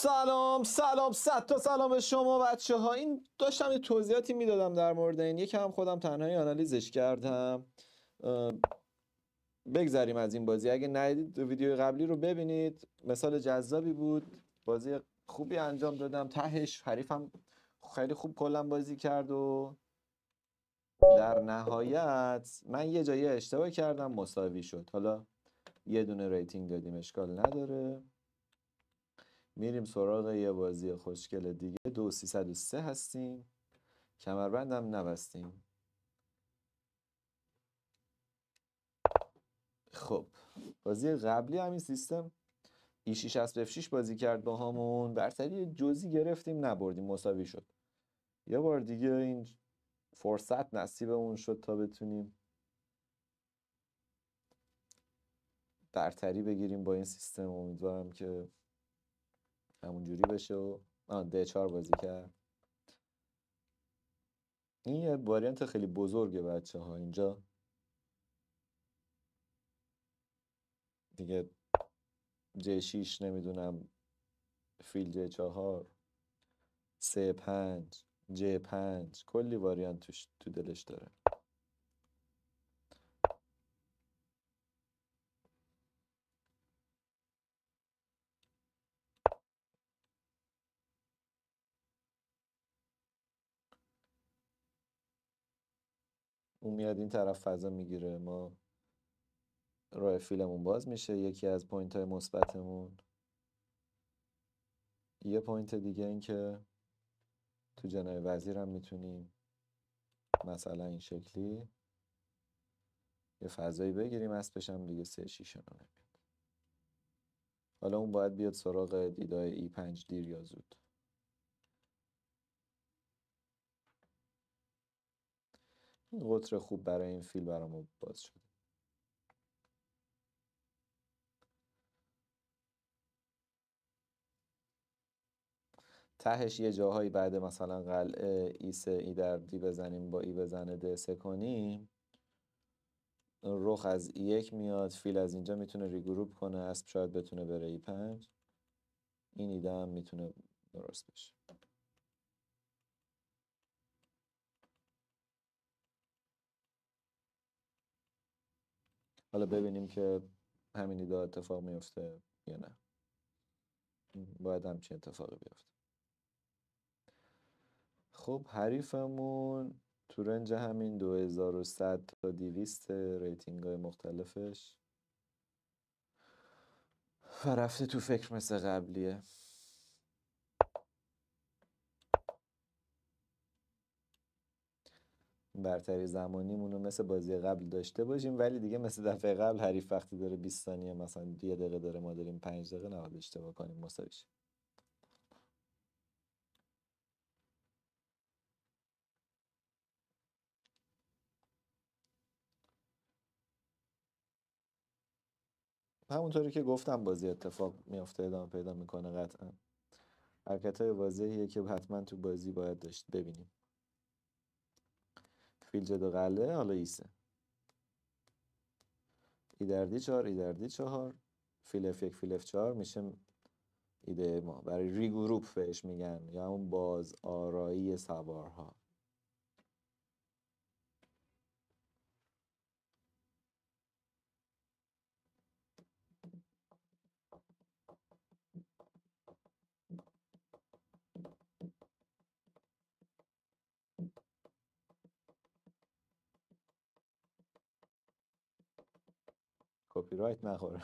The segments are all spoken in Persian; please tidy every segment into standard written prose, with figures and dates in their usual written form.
سلام صد تا سلام به شما بچه ها. این داشتم یه توضیحاتی میدادم در مورد این، یکم خودم تنهایی آنالیزش کردم. بگذریم از این بازی. اگه ندیدید ویدیو قبلی رو ببینید، مثال جذابی بود، بازی خوبی انجام دادم. تهش حریفم خیلی خوب کلا بازی کرد و در نهایت من یه جایی اشتباه کردم، مساوی شد. حالا یه دونه ریتینگ دادیم، اشکال نداره. میریم سراغ یه بازی خوشگل دیگه. 2303 هستیم، کمربندم نبستیم. خب بازی قبلی همین سیستم E6 از F6 بازی کرد با همون، برتری جزئی گرفتیم نبردیم، مساوی شد. یه بار دیگه این فرصت نصیبمون شد تا بتونیم برتری بگیریم با این سیستم. امیدوارم که همونجوری بشه. و D4 بازی کرد. این یه واریانت خیلی بزرگه بچه ها. اینجا دیگه J6 نمیدونم، فیل J4، C5، J5، کلی واریانت تو دلش داره. اون میاد این طرف فضا میگیره، ما راه فیلمون باز میشه. یکی از پوینت های مثبتمون. یه پوینت دیگه این که تو جنای وزیر هم میتونیم مثلا این شکلی یه فضایی بگیریم. اسبش هم دیگه 3-6 نمیاد. حالا اون باید بیاد سراغ دیدای E5 دیر یا زود. این قطر خوب برای این فیل برامون باز شده. تهش یه جاهایی بعد مثلا قلعه E3 ای در دی بزنیم، با ای بزنه D3 کنیم، رخ از E1 میاد، فیل از اینجا میتونه ریگروپ کنه، اسب شاید بتونه بره E5. این ایده هم میتونه درست بشه. حالا ببینیم که همین ایده اتفاق میفته یا نه. باید همچین اتفاقی بیفته. خب حریفمون تو رنج همین 2100 تا 200 ریتینگ های مختلفش و رفته تو فکر مثل قبلیه. برتری زمانیمون رو مثل بازی قبل داشته باشیم، ولی دیگه مثل دفعه قبل حریف وقتی داره 20 ثانیه مثلا 1 دقیقه داره، ما داریم 5 دقیقه، نباید اشتباه کنیم، مساوی شه. همونطوری که گفتم بازی اتفاق میفته، ادامه پیدا میکنه قطعا. حرکت‌های واضحیه که حتما تو بازی باید داشت ببینیم. فیل جلو قلعه، حالا ایسه ای در دی 4 ای در دی 4 فیل F1 فیل F4 میشه ایده ما برای ریگروپ بهش میگن، یا همون باز آرایی سوارها. کپی رایت نخوره.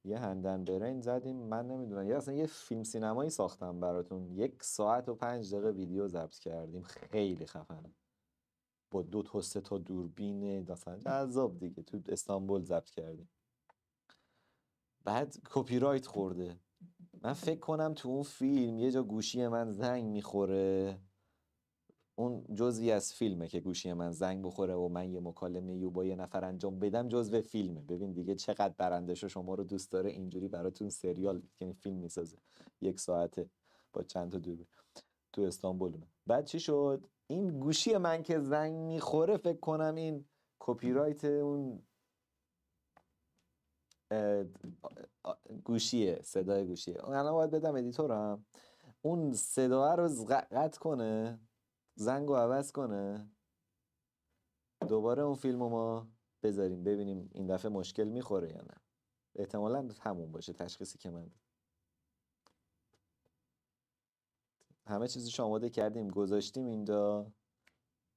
یه هندن برین زدیم. من نمیدونم، اصلا یه فیلم سینمایی ساختم براتون. 1 ساعت و 5 دقیقه ویدیو ضبط کردیم، خیلی خفنه، با 2 تا 3 تا دوربین مثلا جذاب دیگه. تو استانبول ضبط کردیم. بعد کپی رایت خورده. من فکر کنم تو اون فیلم یه جا گوشی من زنگ میخوره. اون جزئی از فیلمه که گوشی من زنگ بخوره و من یه مکالمه با یه نفر انجام بدم، جزو فیلمه. ببین دیگه چقدر برندش شما رو دوست داره، اینجوری براتون سریال یعنی فیلم میسازه 1 ساعته با چند تا دوربین تو استانبول. بعد چی شد؟ این گوشی من که زنگ میخوره، فکر کنم این کپی رایت اون اه، گوشیه، صدای گوشیه. الان باید بدم ادیتورم اون صدا رو قطع کنه، زنگ رو عوض کنه، دوباره اون فیلم رو ما بذاریم ببینیم این دفعه مشکل میخوره یا نه. احتمالا همون باشه تشخیصی که من دادم. همه چیزش آماده کردیم گذاشتیم اینجا.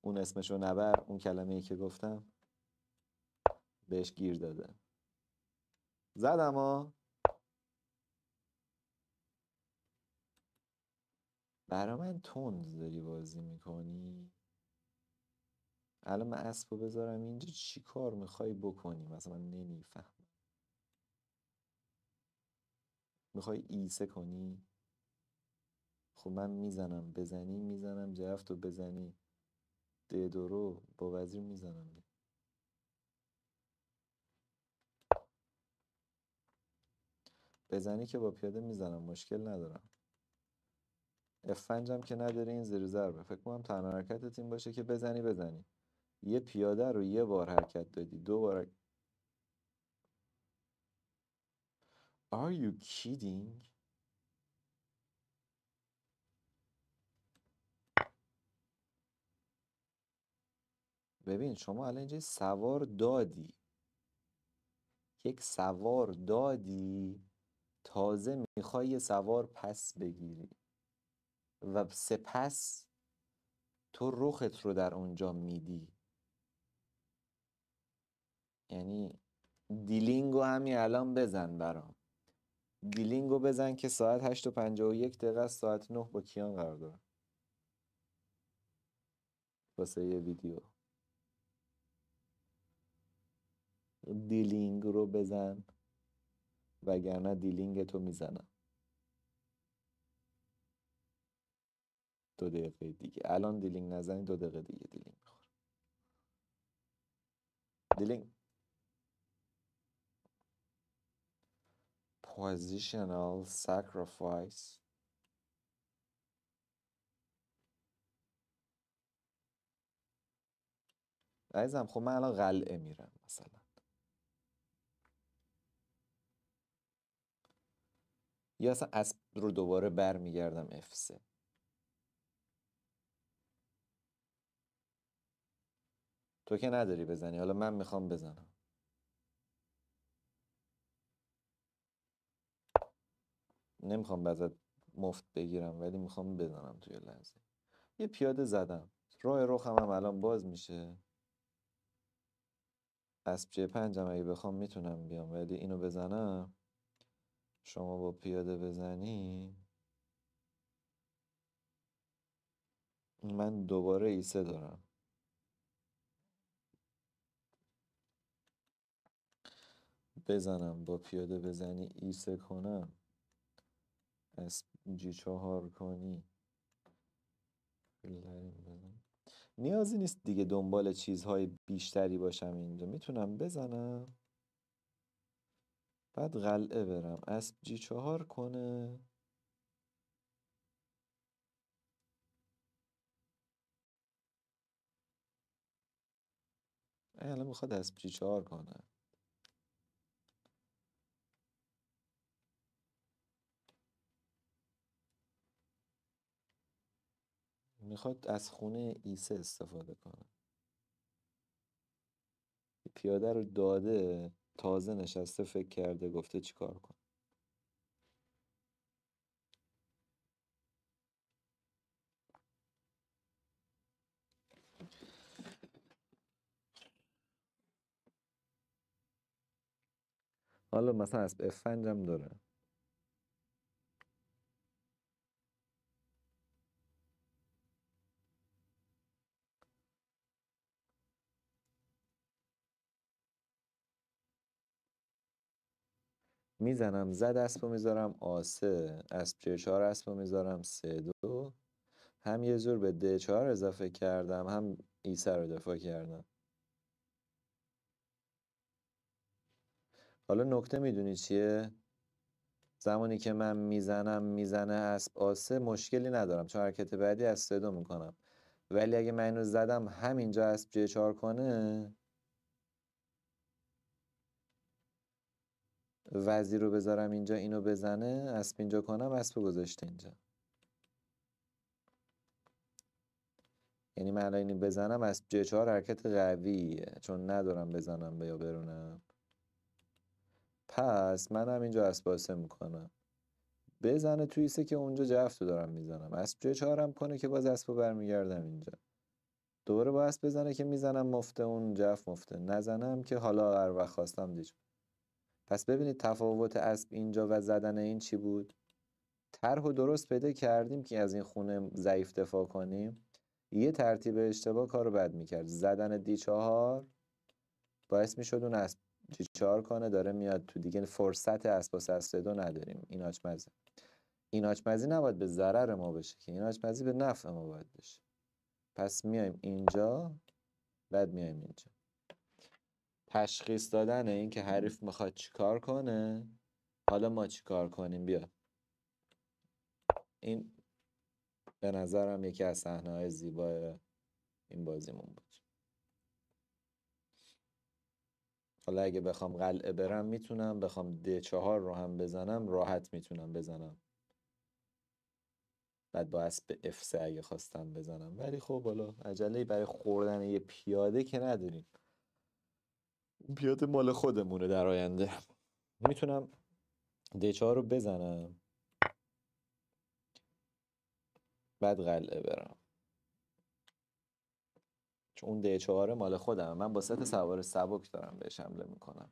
اون اسمشو نبر، اون کلمه ای که گفتم بهش گیر داده. زدم ها. برا من تند داری بازی میکنی. الان من اسبو بذارم اینجا چی کار میخوای بکنی؟ مثلا من نمیفهم. میخوای ایسه کنی؟ خب من میزنم بزنی، میزنم جفتو بزنی دورو با وزیر میزنم. بزنی که با پیاده میزنم، مشکل ندارم. افنجم که نداری، این زیر ضربه. فکر کنم تنها حرکتت این باشه که بزنی. یه پیاده رو یه بار حرکت دادی، دو بار. Are you kidding؟ ببین شما الان اینجا سوار دادی، یک سوار دادی، تازه میخوای یه سوار پس بگیری و سپس تو رخت رو در اونجا میدی. یعنی دیلینگو همین الان بزن برام. دیلینگو بزن که ساعت 8:51 است، ساعت 9 با کیان قرار دارم واسه یه ویدیو. دیلینگ رو بزن وگرنه دیلینگ تو میزنم. 2 دقیقه دیگه الان دیلینگ نزنی 2 دقیقه دیگه دیلینگ میخوره. دیلینگ. positional sacrifice. عزیزم خب من الان قلعه میرم مثلا، یا اصلا اسب رو دوباره برمیگردم F3. تو که نداری بزنی، حالا من میخوام بزنم. نمیخوام ازت مفت بگیرم ولی میخوام بزنم توی لحظه. یه پیاده زدم، راه رخم هم الان باز میشه. اسب J5 هم اگه بخوام میتونم بیام، ولی اینو بزنم شما با پیاده بزنی من دوباره ایسه دارم. بزنم با پیاده بزنی ایسه کنم، اسب G4 کنی. نیازی نیست دیگه دنبال چیزهای بیشتری باشم. اینجا میتونم بزنم بعد قلعه برم، اسب G4 کنه. الان میخواد اسب G4 کنه. میخواد از خونه ایسه استفاده کنه. پیاده رو داده، تازه نشسته فکر کرده گفته چی کار کن. حالا مثلا اسب F5 هم داره. میزنم زد اسبو میذارم A3، اسب J4 اسبو میذارم C2. هم یه جور به D4 اضافه کردم هم ایسه رو دفاع کردم. حالا نکته میدونی چیه؟ زمانی که من میزنه اسب A3 مشکلی ندارم چون حرکت بعدی از C2 میکنم، ولی اگه من اینو زدم همینجا اسب J4 کنه وزیر رو بذارم اینجا اینو بزنه، اسب اینجا کنم، اسب گذاشته اینجا. یعنی من الان اینو بزنم اسب G4 حرکت قویه، چون ندارم بزنم یا برونم. پس من هم اینجا اسب باسه میکنم، بزنه توی سه که اونجا جفتو دارم میزنم، اسب G4 هم کنه که باز اسبو برمیگردم اینجا. دوباره با اسب بزنه که میزنم مفته، اون جف مفته، نزنم که حالا هر وقت خواستم دیج. پس ببینید تفاوت اسب اینجا و زدن این چی بود؟ طرح و درست پیدا کردیم که از این خونه ضعیف دفاع کنیم. یه ترتیب اشتباه کارو بد میکرد. زدن D4 باعث میشد اون اسب G4 کنه، داره میاد تو دیگه، فرصت اسب با سسته دو نداریم. این آچمزه، این آچمزی نباید به ضرر ما بشه که، این آچمزی به نفع ما باید بشه. پس میایم اینجا، بعد میایم اینجا. تشخیص دادن این که حریف میخواد چیکار کنه، حالا ما چیکار کنیم. بیا این به نظرم یکی از صحنه‌های زیبای این بازیمون بود. حالا اگه بخوام قلعه برم میتونم، بخوام D4 رو هم بزنم راحت میتونم بزنم، بعد با اسب F3 اگه خواستم بزنم. ولی خب حالا عجله‌ای برای خوردن یه پیاده که نداریم، اون پیاده مال خودمونه در آینده. میتونم D4 رو بزنم، بعد قلعه برم، چون اون D4 مال خودم، من با ست سوار سبک دارم بهش حمله میکنم،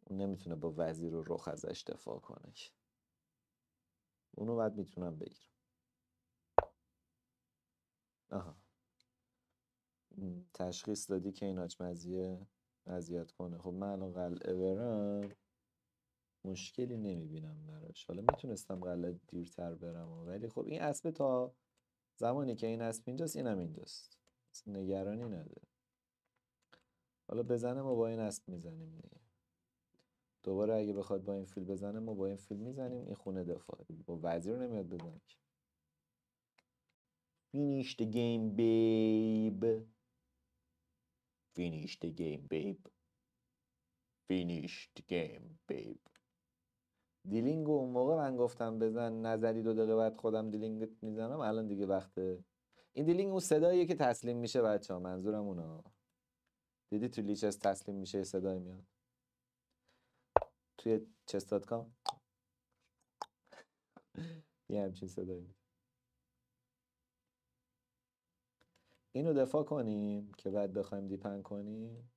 اون نمیتونه با وزیر و رخ ازش دفاع کنه، اونو بعد میتونم بگیرم. آها، تشخیص دادی که این آچمزیه اذیت کنه. خب من الان قلعه برم مشکلی نمیبینم براش. حالا میتونستم قلعه دیرتر برم، ولی خب این اسب تا زمانی که این اسب اینجاست اینم اینجاست، نگرانی نداره. حالا بزنه ما با این اسب میزنیم دیگه. دوباره اگه بخواد با این فیل بزنه ما با این فیل میزنیم، این خونه دفاع با وزیر رو نمیاد بزنه. Finish the game babe. Finish the game babe. Finish the game babe. دیلینگو اون موقع من گفتم بزن نزدی، 2 دقیقه بعد خودم دیلینگ میزنم. الان دیگه وقته. این دیلینگ اون صداییه که تسلیم میشه بچه ها، منظورم اونا. دیدی تو لیچس تسلیم میشه یه صدایی میاد توی chess.com یه همچین صدایی میاد. اینو دفاع کنیم که بعد بخوایم دیپن کنیم،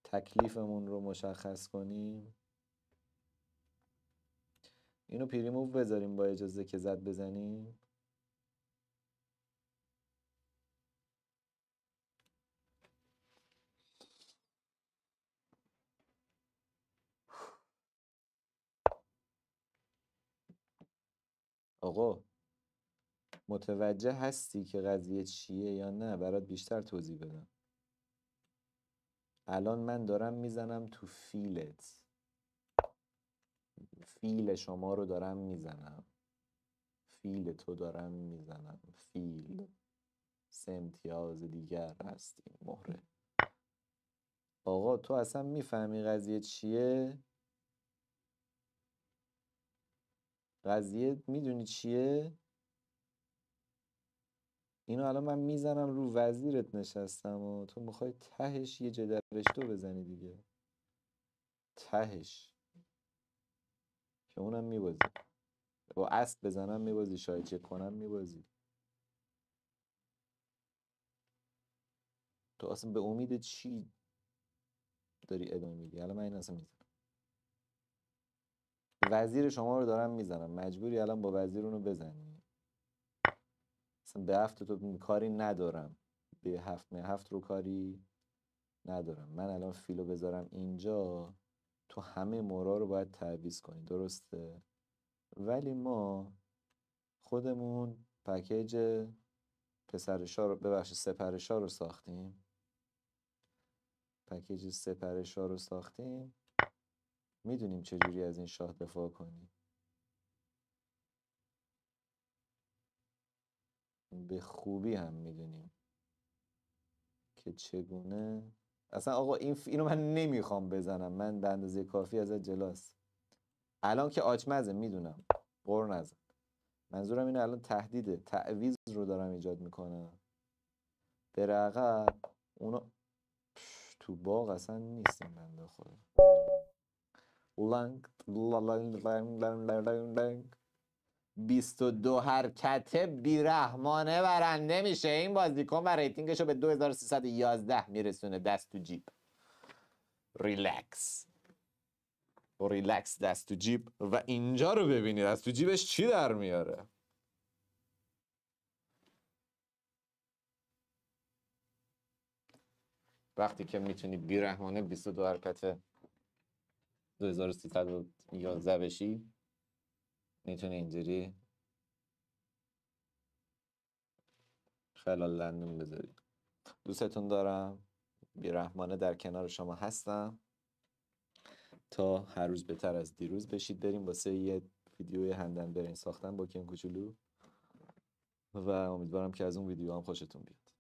تکلیفمون رو مشخص کنیم. اینو پریموو بذاریم با اجازه که زد بزنیم. آقا متوجه هستی که قضیه چیه یا نه؟ برات بیشتر توضیح بدم. الان من دارم میزنم تو فیلت، فیل شما رو دارم میزنم، فیل تو دارم میزنم، فیل 3 امتیاز دیگر هستی مهره. آقا تو اصلا میفهمی قضیه چیه؟ قضیه میدونی چیه؟ اینو الان من میزنم رو وزیرت نشستم و تو میخوای تهش یه جدرشتو بزنی دیگه، تهش که اونم میبازی. با اسب بزنم میبازی، شاید چک کنم میبازی. تو اصلا به امید چی داری ادامه میدی؟ الان من این اصلا میزنم، وزیر شما رو دارم میزنم، مجبوری الان با وزیر اونو بزنی. اصلا به هفت تو کاری ندارم، به هفت رو کاری ندارم. من الان فیلو بذارم اینجا، تو همه مورا رو باید تعویض کنی، درسته؟ ولی ما خودمون پکیج پسرشا رو، ببخشید سپرشا رو ساختیم، پکیج سپرشا رو ساختیم، میدونیم چجوری از این شاه دفاع کنیم، به خوبی هم میدونیم که چگونه اصلا آقا اینو من نمیخوام بزنم، من به اندازه کافی ازت جلوست. الان که آچمزه میدونم، قر نزن. منظورم اینه الان تهدیده، تعویض رو دارم ایجاد میکنم. بره عقب اونا تو باغ اصلا نیستیم بنده خدا. لنگ لنگ لنگ لنگ لنگ 22 حرکته بیرحمانه برنده میشه این بازیکن و ریتینگش رو به 2311 میرسونه. دست تو جیب، ریلکس ریلکس، دست تو جیب. و اینجا رو ببینید دست تو جیبش چی در میاره. وقتی که میتونی بیرحمانه 22 حرکت 2311 بشی، میتونی اینجوری خلال دندون بذاری. دوستتون دارم، بیرحمانه در کنار شما هستم. تا هر روز بهتر از دیروز بشید. بریم واسه یه ویدیوی هندن برین ساختن با کن کوچولو و امیدوارم که از اون ویدیو هم خوشتون بیاد.